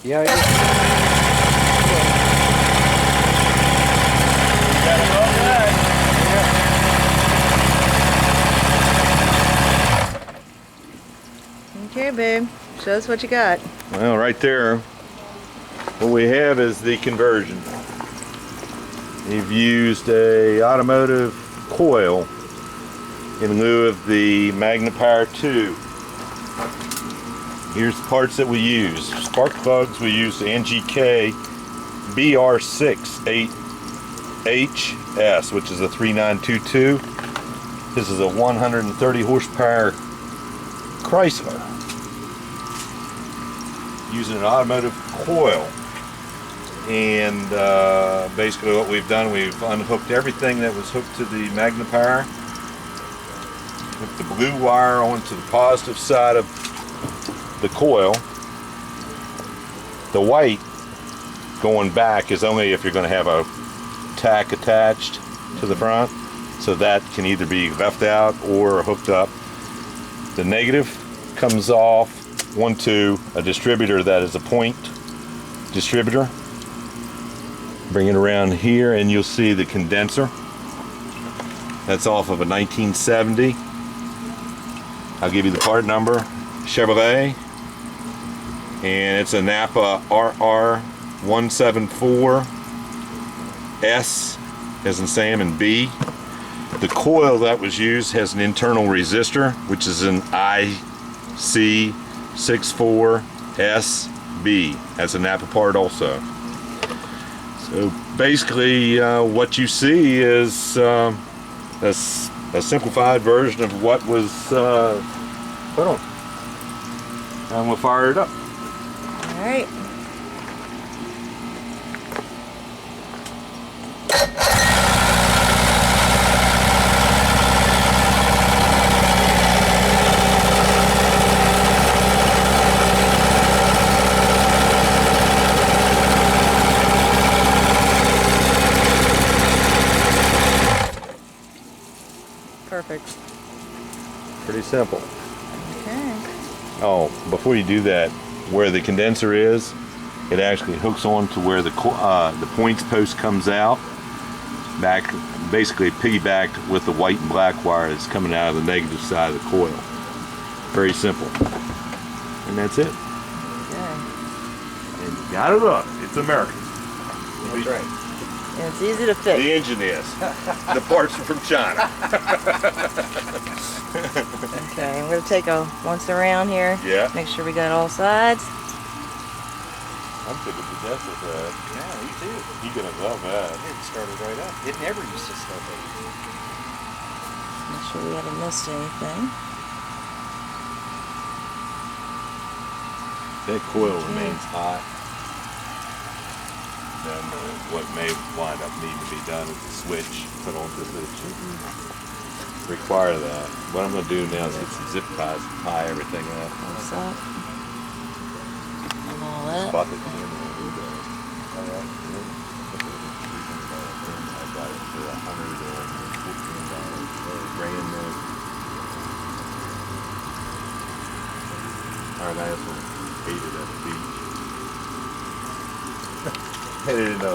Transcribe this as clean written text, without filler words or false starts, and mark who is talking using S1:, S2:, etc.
S1: Yeah.
S2: Got it all right.
S3: Okay, babe. Show us what you got.
S2: Well, right there, what we have is the conversion. You've used a automotive coil in lieu of the Magna-Power 2. Here's the parts that we use. Spark plugs, we use the NGK BR68HS, which is a 3922. This is a 130 horsepower Chrysler, using an automotive coil. And basically what we've done, we've unhooked everything that was hooked to the Magna-Power, with the blue wire onto the positive side of the coil. The white going back is only if you're going to have a tack attached to the front, so that can either be left out or hooked up. The negative comes off onto a distributor that is a point distributor. Bring it around here and you'll see the condenser. That's off of a 1970. I'll give you the part number. Chevrolet. And it's a Napa RR174 S as in Sam and B. The coil that was used has an internal resistor, which is an IC64SB. That's a Napa part also. So basically what you see is a simplified version of what was put on. And we'll fire it up.
S3: All right. Perfect.
S2: Pretty simple.
S3: Okay.
S2: Oh, before you do that, where the condenser is, it actually hooks on to where the points post comes out, back, basically piggybacked with the white and black wire that's coming out of the negative side of the coil. Very simple. And that's it.
S3: Okay.
S2: And you got it up. It's American.
S1: That's right.
S3: And it's easy to fix.
S2: The engine is. The parts are from China.
S3: Okay, I'm going to take a once around here.
S2: Yeah.
S3: Make sure we got all sides.
S2: I'm good with the death with that.
S1: Yeah, me too.
S2: You're gonna love that.
S1: It started right up. It never used to start up.
S3: Make sure we haven't missed anything.
S2: That coil remains hot. Then what may wind up needing to be done is the switch put onto the require that. What I'm going to do now is get some zip ties and tie everything up.
S3: What's up? And all that.
S2: Spot the camera. I got it for $114 brand new. Our last one hated at the beach. Headed in a